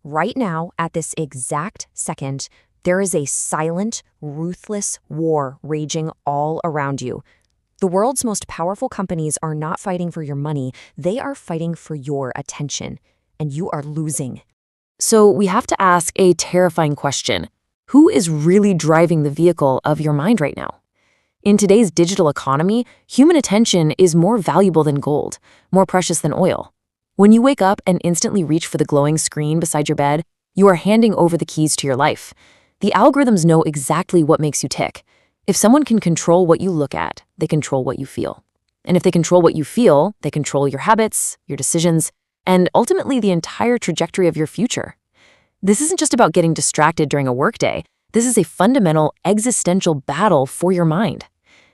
Right now, at this exact second, there is a silent, ruthless war raging all around you. The world's most powerful companies are not fighting for your money, they are fighting for your attention, and you are losing. So we have to ask a terrifying question. Who is really driving the vehicle of your mind right now? In today's digital economy, human attention is more valuable than gold, more precious than oil. When you wake up and instantly reach for the glowing screen beside your bed, you are handing over the keys to your life. The algorithms know exactly what makes you tick. If someone can control what you look at, they control what you feel. And if they control what you feel, they control your habits, your decisions, and ultimately the entire trajectory of your future. This isn't just about getting distracted during a workday. This is a fundamental existential battle for your mind.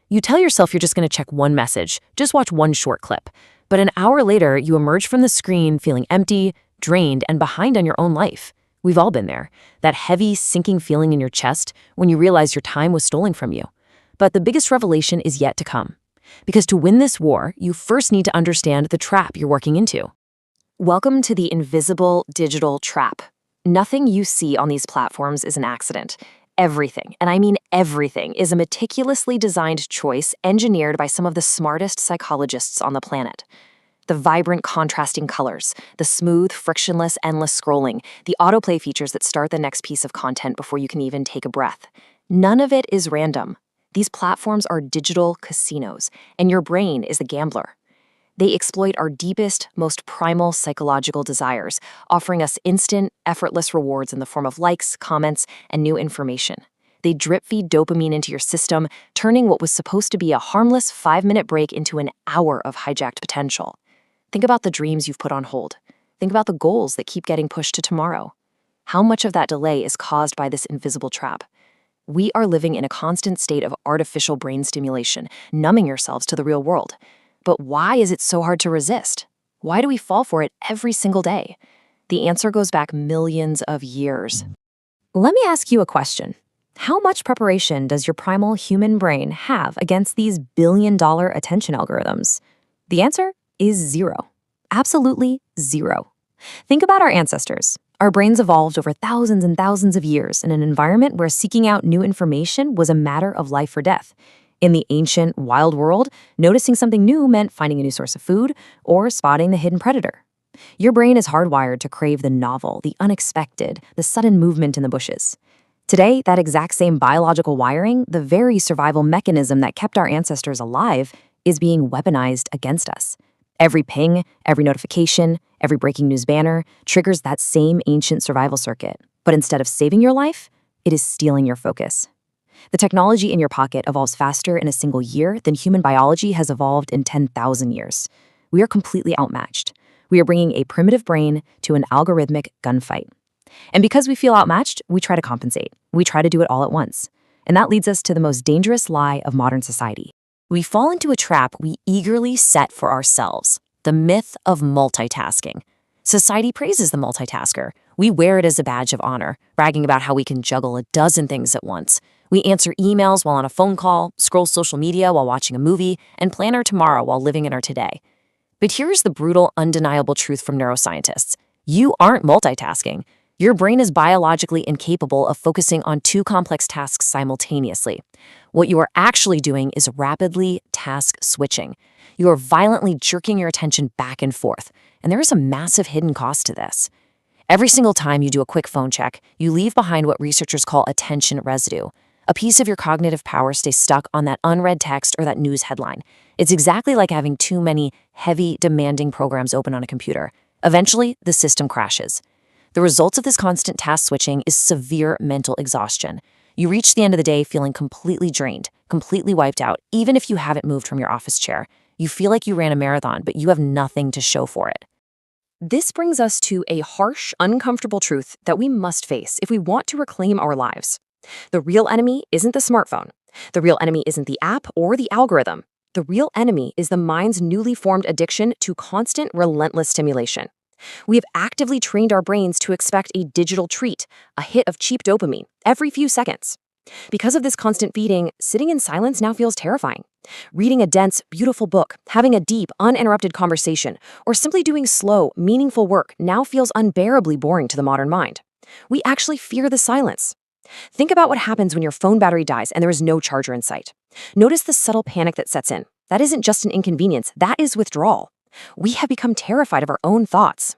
You tell yourself you're just going to check one message, just watch one short clip. But an hour later, you emerge from the screen feeling empty, drained, and behind on your own life. We've all been there. That heavy, sinking feeling in your chest when you realize your time was stolen from you. But the biggest revelation is yet to come. Because to win this war, you first need to understand the trap you're walking into. Welcome to the invisible digital trap. Nothing you see on these platforms is an accident. Everything, and I mean everything, is a meticulously designed choice engineered by some of the smartest psychologists on the planet. The vibrant, contrasting colors, the smooth, frictionless, endless scrolling, the autoplay features that start the next piece of content before you can even take a breath. None of it is random. These platforms are digital casinos, and your brain is the gambler. They exploit our deepest, most primal psychological desires, offering us instant, effortless rewards in the form of likes, comments, and new information. They drip-feed dopamine into your system, turning what was supposed to be a harmless 5-minute break into an hour of hijacked potential. Think about the dreams you've put on hold. Think about the goals that keep getting pushed to tomorrow. How much of that delay is caused by this invisible trap? We are living in a constant state of artificial brain stimulation, numbing yourselves to the real world. But why is it so hard to resist? Why do we fall for it every single day? The answer goes back millions of years. Let me ask you a question. How much preparation does your primal human brain have against these billion-dollar attention algorithms? The answer is zero. Absolutely zero. Think about our ancestors. Our brains evolved over thousands and thousands of years in an environment where seeking out new information was a matter of life or death. In the ancient, wild world, noticing something new meant finding a new source of food or spotting the hidden predator. Your brain is hardwired to crave the novel, the unexpected, the sudden movement in the bushes. Today, that exact same biological wiring, the very survival mechanism that kept our ancestors alive, is being weaponized against us. Every ping, every notification, every breaking news banner triggers that same ancient survival circuit. But instead of saving your life, it is stealing your focus. The technology in your pocket evolves faster in a single year than human biology has evolved in 10,000 years. We are completely outmatched. We are bringing a primitive brain to an algorithmic gunfight. And because we feel outmatched, we try to compensate. We try to do it all at once. And that leads us to the most dangerous lie of modern society. We fall into a trap we eagerly set for ourselves, the myth of multitasking. Society praises the multitasker. We wear it as a badge of honor, bragging about how we can juggle a dozen things at once. We answer emails while on a phone call, scroll social media while watching a movie, and plan our tomorrow while living in our today. But here's the brutal, undeniable truth from neuroscientists. You aren't multitasking. Your brain is biologically incapable of focusing on two complex tasks simultaneously. What you are actually doing is rapidly task switching. You are violently jerking your attention back and forth, and there is a massive hidden cost to this. Every single time you do a quick phone check, you leave behind what researchers call attention residue. A piece of your cognitive power stays stuck on that unread text or that news headline. It's exactly like having too many heavy, demanding programs open on a computer. Eventually, the system crashes. The results of this constant task switching is severe mental exhaustion. You reach the end of the day feeling completely drained, completely wiped out, even if you haven't moved from your office chair. You feel like you ran a marathon, but you have nothing to show for it. This brings us to a harsh, uncomfortable truth that we must face if we want to reclaim our lives. The real enemy isn't the smartphone. The real enemy isn't the app or the algorithm. The real enemy is the mind's newly formed addiction to constant, relentless stimulation. We have actively trained our brains to expect a digital treat, a hit of cheap dopamine, every few seconds. Because of this constant feeding, sitting in silence now feels terrifying. Reading a dense, beautiful book, having a deep, uninterrupted conversation, or simply doing slow, meaningful work now feels unbearably boring to the modern mind. We actually fear the silence. Think about what happens when your phone battery dies and there is no charger in sight. Notice the subtle panic that sets in. That isn't just an inconvenience, that is withdrawal. We have become terrified of our own thoughts.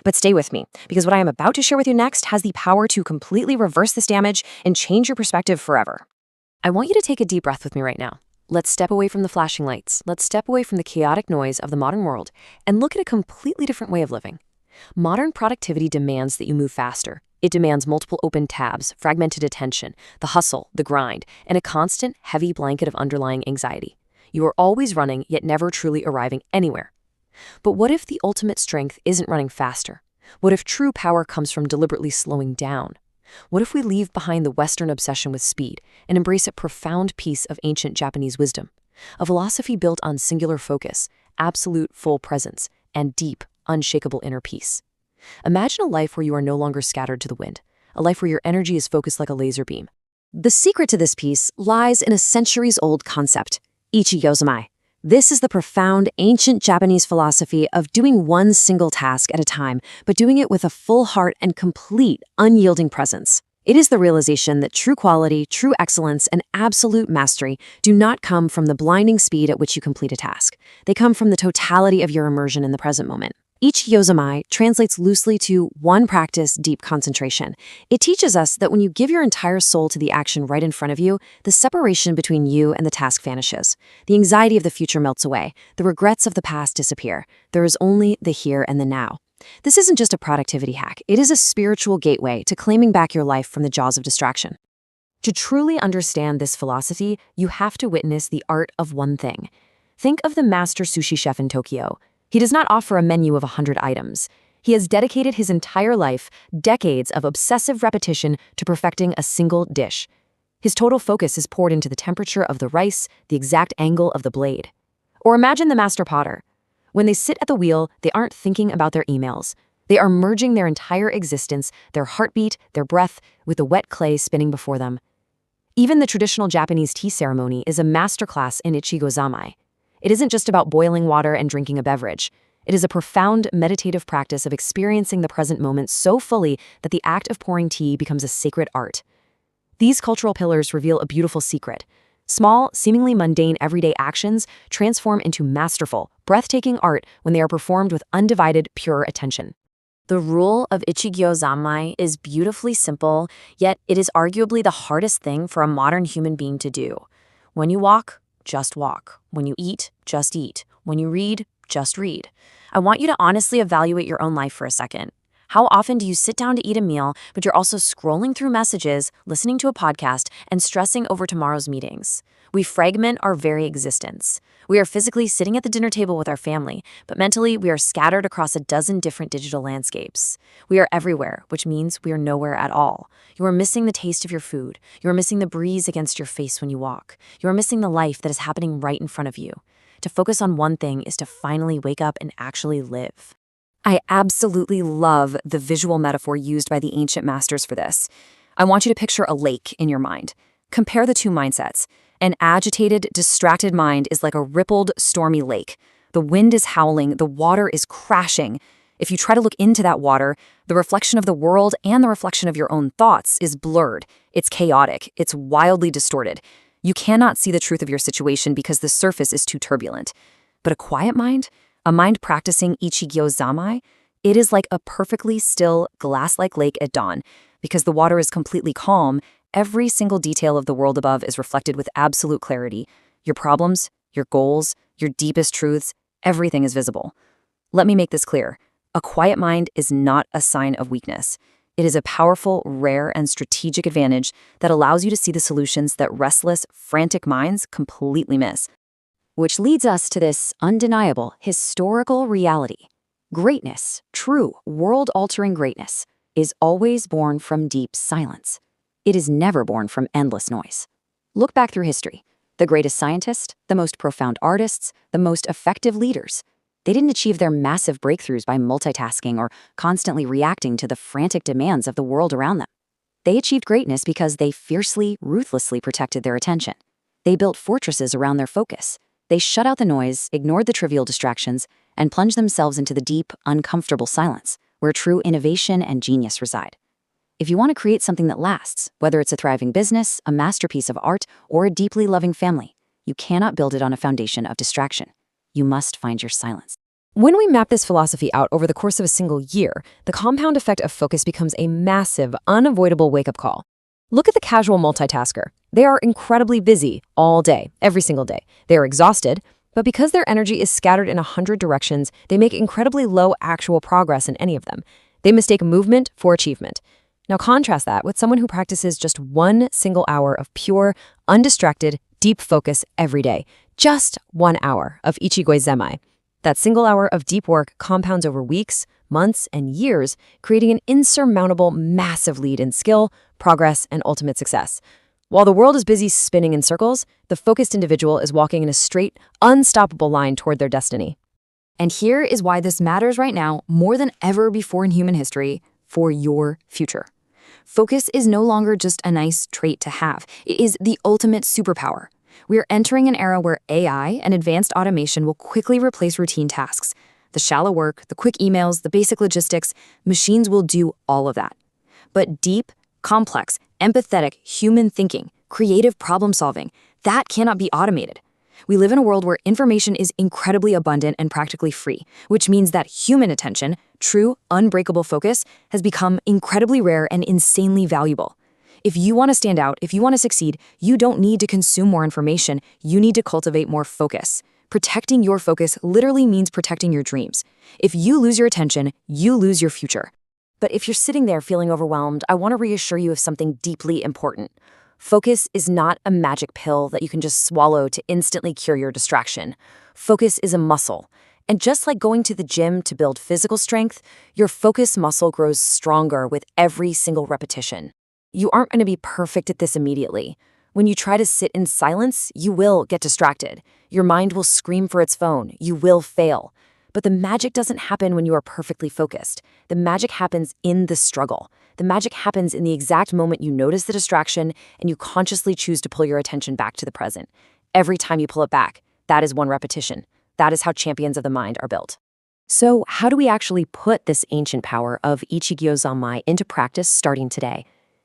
But stay with me, because what I am about to share with you next has the power to completely reverse this damage and change your perspective forever. I want you to take a deep breath with me right now. Let's step away from the flashing lights. Let's step away from the chaotic noise of the modern world and look at a completely different way of living. Modern productivity demands that you move faster. It demands multiple open tabs, fragmented attention, the hustle, the grind, and a constant, heavy blanket of underlying anxiety. You are always running, yet never truly arriving anywhere. But what if the ultimate strength isn't running faster? What if true power comes from deliberately slowing down? What if we leave behind the Western obsession with speed and embrace a profound piece of ancient Japanese wisdom? A philosophy built on singular focus, absolute full presence, and deep, unshakable inner peace. Imagine a life where you are no longer scattered to the wind, a life where your energy is focused like a laser beam. The secret to this peace lies in a centuries-old concept, Ichigyo-Zammai. This is the profound, ancient Japanese philosophy of doing one single task at a time, but doing it with a full heart and complete, unyielding presence. It is the realization that true quality, true excellence, and absolute mastery do not come from the blinding speed at which you complete a task. They come from the totality of your immersion in the present moment. Ichigyo-Zammai translates loosely to one practice, deep concentration. It teaches us that when you give your entire soul to the action right in front of you, the separation between you and the task vanishes. The anxiety of the future melts away. The regrets of the past disappear. There is only the here and the now. This isn't just a productivity hack. It is a spiritual gateway to claiming back your life from the jaws of distraction. To truly understand this philosophy, you have to witness the art of one thing. Think of the master sushi chef in Tokyo. He does not offer a menu of 100 items. He has dedicated his entire life, decades of obsessive repetition, to perfecting a single dish. His total focus is poured into the temperature of the rice, the exact angle of the blade. Or imagine the master potter. When they sit at the wheel, they aren't thinking about their emails. They are merging their entire existence, their heartbeat, their breath, with the wet clay spinning before them. Even the traditional Japanese tea ceremony is a masterclass in Ichigyo-Zammai. It isn't just about boiling water and drinking a beverage. It is a profound meditative practice of experiencing the present moment so fully that the act of pouring tea becomes a sacred art. These cultural pillars reveal a beautiful secret. Small, seemingly mundane everyday actions transform into masterful, breathtaking art when they are performed with undivided, pure attention. The rule of Ichigyo-Zammai is beautifully simple, yet it is arguably the hardest thing for a modern human being to do. When you walk, just walk. When you eat, just eat. When you read, just read. I want you to honestly evaluate your own life for a second. How often do you sit down to eat a meal, but you're also scrolling through messages, listening to a podcast, and stressing over tomorrow's meetings? We fragment our very existence. We are physically sitting at the dinner table with our family, but mentally we are scattered across a dozen different digital landscapes. We are everywhere, which means we are nowhere at all. You are missing the taste of your food. You are missing the breeze against your face when you walk. You are missing the life that is happening right in front of you. To focus on one thing is to finally wake up and actually live. I absolutely love the visual metaphor used by the ancient masters for this. I want you to picture a lake in your mind. Compare the two mindsets. An agitated, distracted mind is like a rippled, stormy lake. The wind is howling, the water is crashing. If you try to look into that water, the reflection of the world and the reflection of your own thoughts is blurred. It's chaotic. It's wildly distorted. You cannot see the truth of your situation because the surface is too turbulent. But a quiet mind, a mind practicing Ichigyo-Zammai, it is like a perfectly still, glass-like lake at dawn. Because the water is completely calm, every single detail of the world above is reflected with absolute clarity. Your problems, your goals, your deepest truths, everything is visible. Let me make this clear. A quiet mind is not a sign of weakness. It is a powerful, rare, and strategic advantage that allows you to see the solutions that restless, frantic minds completely miss. Which leads us to this undeniable, historical reality. Greatness, true, world-altering greatness, is always born from deep silence. It is never born from endless noise. Look back through history. The greatest scientists, the most profound artists, the most effective leaders. They didn't achieve their massive breakthroughs by multitasking or constantly reacting to the frantic demands of the world around them. They achieved greatness because they fiercely, ruthlessly protected their attention. They built fortresses around their focus. They shut out the noise, ignored the trivial distractions, and plunged themselves into the deep, uncomfortable silence, where true innovation and genius reside. If you want to create something that lasts, whether it's a thriving business, a masterpiece of art, or a deeply loving family, you cannot build it on a foundation of distraction. You must find your silence. When we map this philosophy out over the course of a single year, the compound effect of focus becomes a massive, unavoidable wake-up call. Look at the casual multitasker. They are incredibly busy all day, every single day. They are exhausted, but because their energy is scattered in 100 directions, they make incredibly low actual progress in any of them. They mistake movement for achievement. Now contrast that with someone who practices just 1 single hour of pure, undistracted, deep focus every day. Just 1 hour of Ichigyo-Zammai. That single hour of deep work compounds over weeks, months, and years, creating an insurmountable, massive lead in skill, progress, and ultimate success. While the world is busy spinning in circles, the focused individual is walking in a straight, unstoppable line toward their destiny. And here is why this matters right now more than ever before in human history for your future. Focus is no longer just a nice trait to have. It is the ultimate superpower. We are entering an era where AI and advanced automation will quickly replace routine tasks. The shallow work, the quick emails, the basic logistics, machines will do all of that. But deep, complex, empathetic, human thinking, creative problem solving, that cannot be automated. We live in a world where information is incredibly abundant and practically free, which means that human attention, true, unbreakable focus, has become incredibly rare and insanely valuable. If you want to stand out, if you want to succeed, you don't need to consume more information, you need to cultivate more focus. Protecting your focus literally means protecting your dreams. If you lose your attention, you lose your future. But if you're sitting there feeling overwhelmed, I want to reassure you of something deeply important. Focus is not a magic pill that you can just swallow to instantly cure your distraction. Focus is a muscle. And just like going to the gym to build physical strength, your focus muscle grows stronger with every single repetition. You aren't going to be perfect at this immediately. When you try to sit in silence, you will get distracted. Your mind will scream for its phone. You will fail. But the magic doesn't happen when you are perfectly focused. The magic happens in the struggle. The magic happens in the exact moment you notice the distraction and you consciously choose to pull your attention back to the present. Every time you pull it back, that is one repetition. That is how champions of the mind are built. So how do we actually put this ancient power of Ichigyo-Zammai into practice starting today?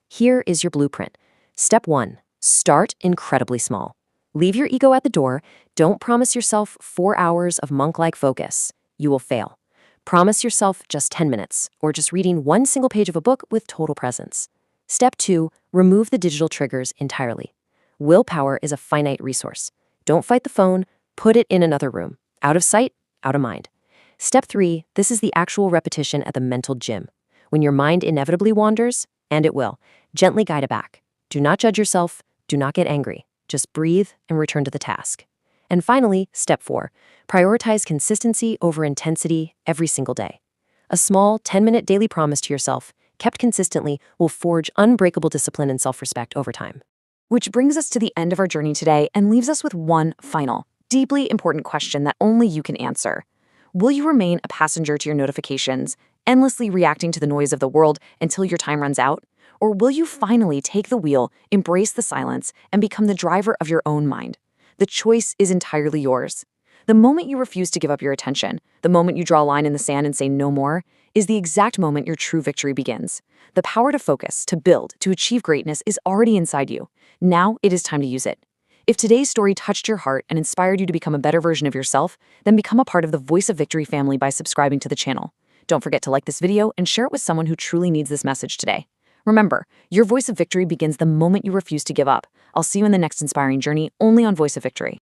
Here is your blueprint. Step 1, start incredibly small. Leave your ego at the door. Don't promise yourself 4 hours of monk-like focus. You will fail. Promise yourself just 10 minutes, or just reading 1 single page of a book with total presence. Step 2, remove the digital triggers entirely. Willpower is a finite resource. Don't fight the phone, put it in another room. Out of sight, out of mind. Step 3, this is the actual repetition at the mental gym. When your mind inevitably wanders, and it will, gently guide it back. Do not judge yourself, do not get angry. Just breathe and return to the task. And finally, step 4, prioritize consistency over intensity every single day. A small 10-minute daily promise to yourself, kept consistently, will forge unbreakable discipline and self-respect over time. Which brings us to the end of our journey today and leaves us with one final, deeply important question that only you can answer. Will you remain a passenger to your notifications, endlessly reacting to the noise of the world until your time runs out? Or will you finally take the wheel, embrace the silence, and become the driver of your own mind? The choice is entirely yours. The moment you refuse to give up your attention, the moment you draw a line in the sand and say no more, is the exact moment your true victory begins. The power to focus, to build, to achieve greatness is already inside you. Now it is time to use it. If today's story touched your heart and inspired you to become a better version of yourself, then become a part of the Voice of Victory family by subscribing to the channel. Don't forget to like this video and share it with someone who truly needs this message today. Remember, your voice of victory begins the moment you refuse to give up. I'll see you in the next inspiring journey only on Voice of Victory.